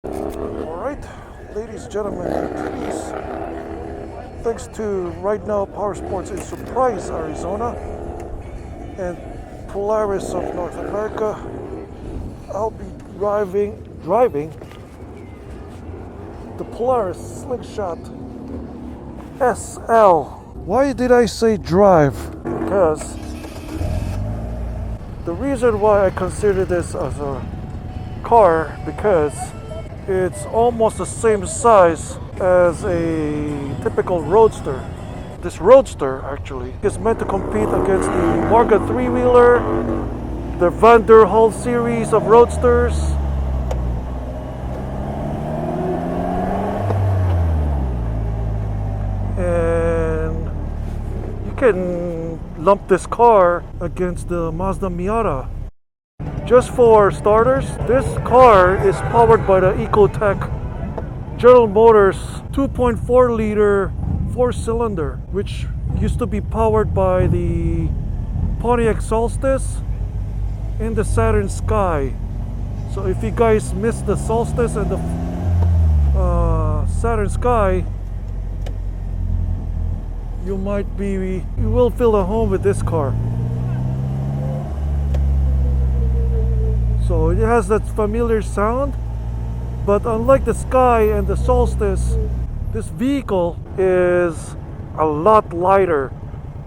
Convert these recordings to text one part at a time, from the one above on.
Alright, ladies and gentlemen, please, thanks to Right Now Power Sports in Surprise, Arizona, and Polaris of North America, I'll be driving the Polaris Slingshot SL. Why did I say drive? Because the reason why I consider this as a car, because it's almost the same size as a typical roadster. This roadster actually is meant to compete against the Morgan three-wheeler, the Vanderhall series of roadsters, and you can lump this car against the Mazda Miata. Just for starters, this car is powered by the Ecotec General Motors 2.4 liter 4-cylinder, which used to be powered by the Pontiac Solstice and the Saturn Sky. So if you guys missed the Solstice and the Saturn Sky, you will feel at home with this car. So it has that familiar sound, but unlike the Sky and the Solstice, this vehicle is a lot lighter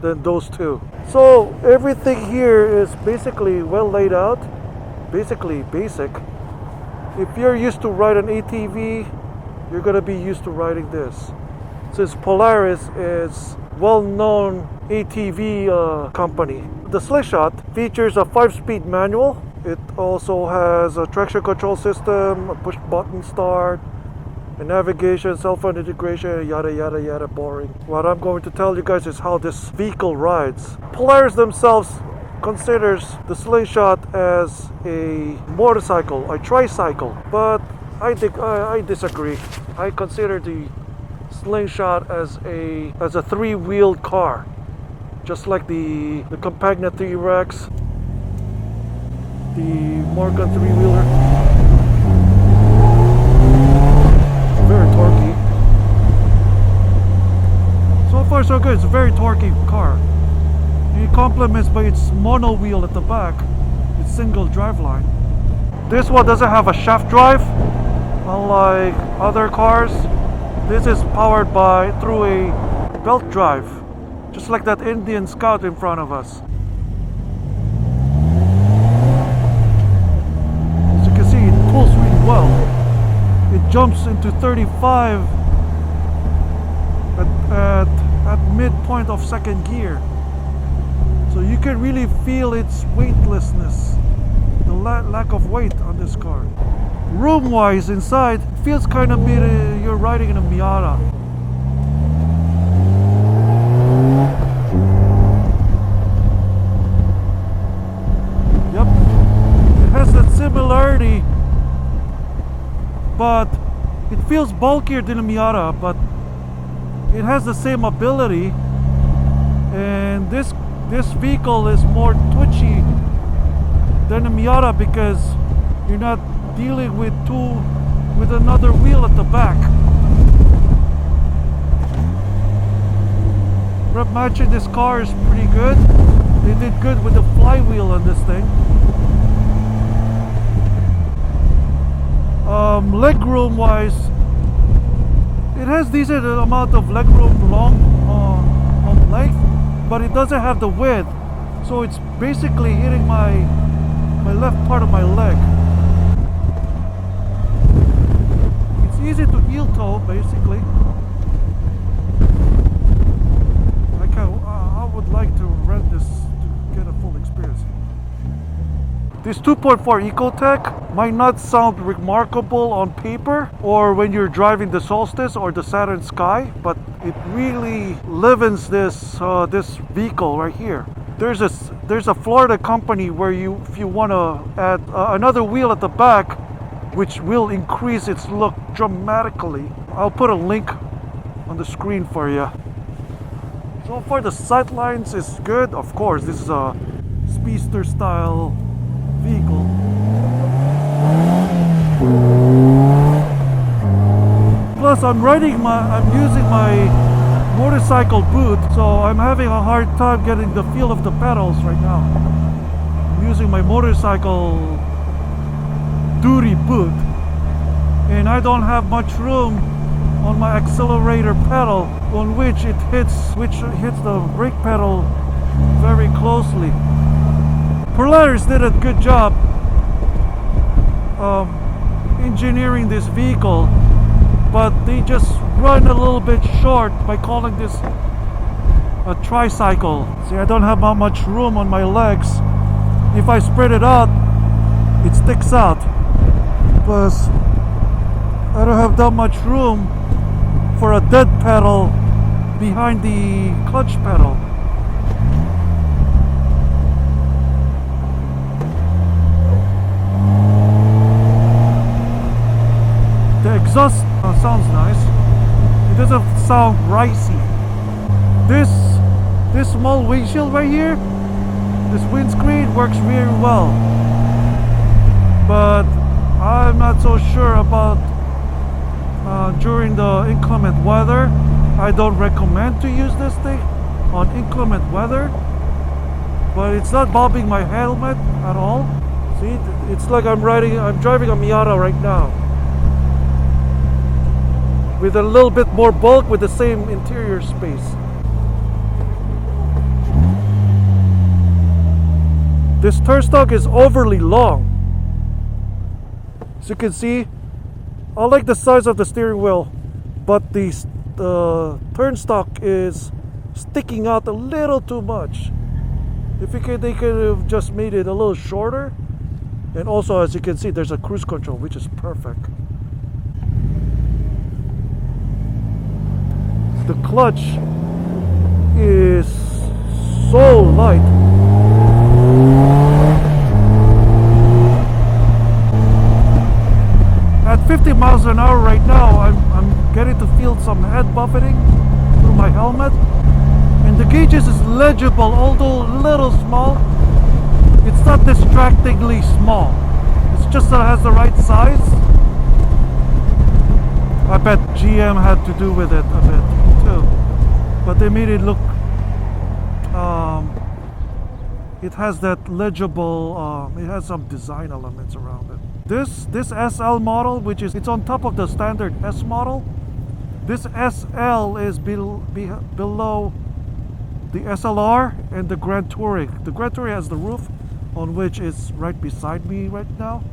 than those two. So everything here is basically well laid out, basically basic. If you're used to ride an ATV, you're gonna be used to riding this. Since Polaris is well-known ATV company. The Slingshot features a 5-speed manual. It also has a traction control system, a push button start, a navigation, cell phone integration, yada yada yada, boring. What I'm going to tell you guys is how this vehicle rides. Polaris themselves considers the Slingshot as a motorcycle, a tricycle, but I disagree. I consider the Slingshot as a three-wheeled car, just like the Campagna T-Rex, the Morgan three-wheeler. Very torquey. So far so good. It's a very torquey car. It complements by its mono wheel at the back, its single driveline. This one doesn't have a shaft drive, unlike other cars. This is powered through a belt drive, just like that Indian Scout in front of us. As you can see, it pulls really well. It jumps into 35 at midpoint of second gear. So you can really feel its weightlessness, the lack of weight on this car. Room-wise inside, it feels kind of you're riding in a Miata. Yep, it has that similarity, but it feels bulkier than a Miata, but it has the same ability, and this vehicle is more twitchy than a Miata because you're not dealing with another wheel at the back. Rep matching this car is pretty good. They did good with the flywheel on this thing. Leg room wise, it has decent amount of leg room on length, but it doesn't have the width, so it's basically hitting my left part of my leg. Easy to heel toe, basically. I would like to rent this to get a full experience. This 2.4 Ecotec might not sound remarkable on paper or when you're driving the Solstice or the Saturn Sky, but it really livens this vehicle right here. There's a Florida company where if you want to add another wheel at the back, which will increase its look dramatically. I'll put a link on the screen for you. So far the sightlines is good. Of course, this is a speedster style vehicle. Plus, I'm using my motorcycle boot, so I'm having a hard time getting the feel of the pedals right now. I'm using my motorcycle duty boot, and I don't have much room on my accelerator pedal, on which hits the brake pedal very closely. Polaris did a good job engineering this vehicle, but they just run a little bit short by calling this a tricycle. See, I don't have much room on my legs. If I spread it out, it sticks out. Plus, I don't have that much room for a dead pedal behind the clutch pedal. The exhaust sounds nice. It doesn't sound ricey. This small windshield right here, this windscreen works very well. But I'm not so sure about during the inclement weather. I don't recommend to use this thing on inclement weather. But it's not bobbing my helmet at all. See, it's like I'm driving a Miata right now, with a little bit more bulk with the same interior space. This turnstock is overly long. As you can see, I like the size of the steering wheel, but the turnstock is sticking out a little too much. They could have just made it a little shorter. And also, as you can see, there's a cruise control, which is perfect. The clutch is so light. At 50 miles an hour right now, I'm getting to feel some head buffeting through my helmet. And the gauges is legible, although a little small. It's not distractingly small. It's just that it has the right size. I bet GM had to do with it a bit too, but they made it look, it has that legible, it has some design elements around it. This SL model, it's on top of the standard S model. This SL is below the SLR and the Gran Touring. The Gran Touring has the roof, on which is right beside me right now.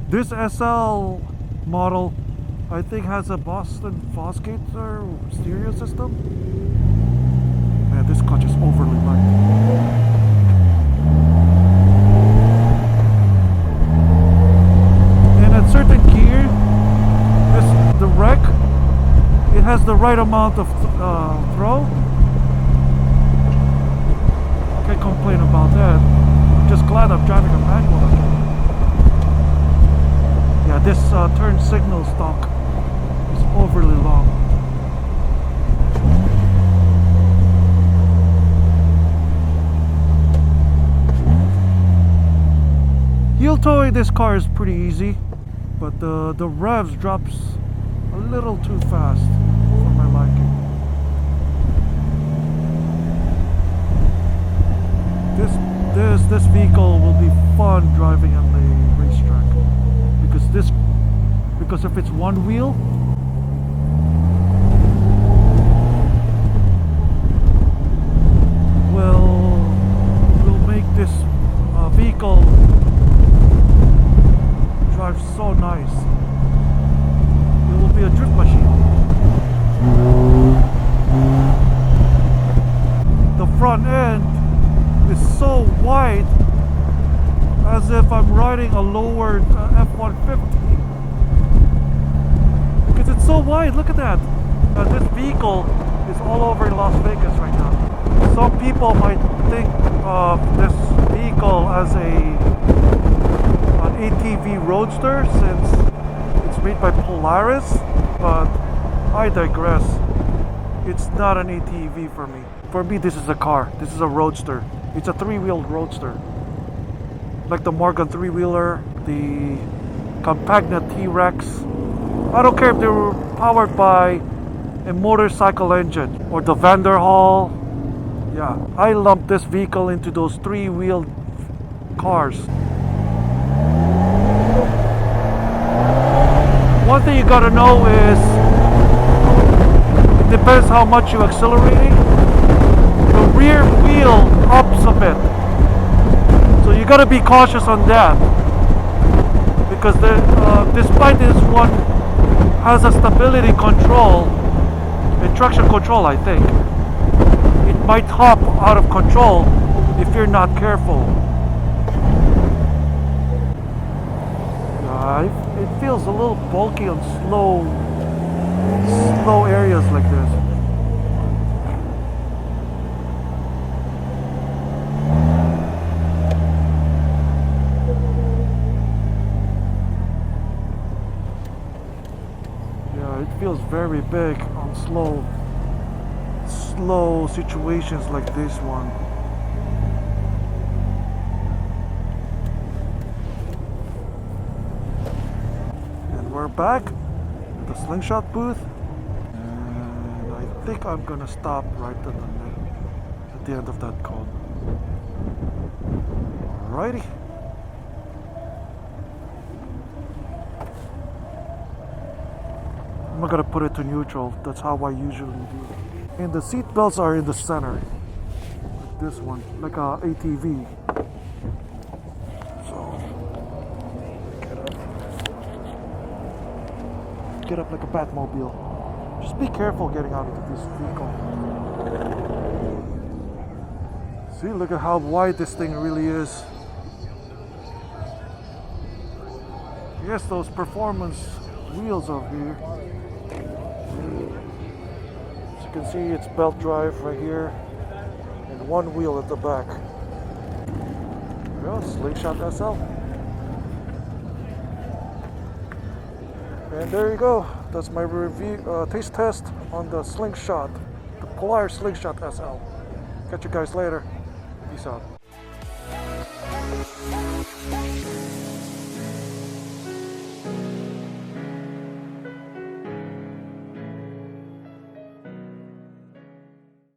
This SL model, I think, has a Boston Fosgate stereo system. Man, this clutch is overly light. And at certain gear, the wreck, it has the right amount of throw. Can't complain about that. I'm just glad I'm driving a manual again. Yeah, this turn signal stock is overly long. Heel towing this car is pretty easy, but the revs drops a little too fast for my liking. This vehicle will be fun driving on the racetrack, because if it's one wheel, will make this vehicle drive so nice. It will be a drift machine. The front end is so wide, as if I'm riding a lowered F-150, because it's so wide.K at that. This vehicle is all over Las Vegas right now. Some people might think of this vehicle as an ATV roadster, since it's made by Polaris, but I digress. It's not an ATV for me. For me, this is a car. This is a roadster. It's a three-wheeled roadster, like the Morgan three-wheeler, the Campagna T-Rex I don't care if they were powered by a motorcycle engine or the Vanderhall. Yeah, I lumped this vehicle into those three-wheeled cars. One thing you gotta know is it depends how much you're accelerating. The rear wheel ups a bit, so you gotta be cautious on that, because despite this one has a stability control and traction control, I think it might hop out of control if you're not careful. It feels a little bulky on slow areas like this. Yeah, it feels very big on slow situations like this one. We're back at the Slingshot booth, and I think I'm gonna stop right at the end of that cone. Alrighty. I'm not gonna put it to neutral. That's how I usually do. And the seat belts are in the center, like this one, like a ATV. Get up like a Batmobile. Just be careful getting out of this vehicle. See, look at how wide this thing really is. Yes, those performance wheels over here. As you can see, it's belt drive right here, and one wheel at the back. Well, Slingshot SL. And there you go. That's my review, taste test on the Slingshot, the Polaris Slingshot SL. Catch you guys later. Peace out.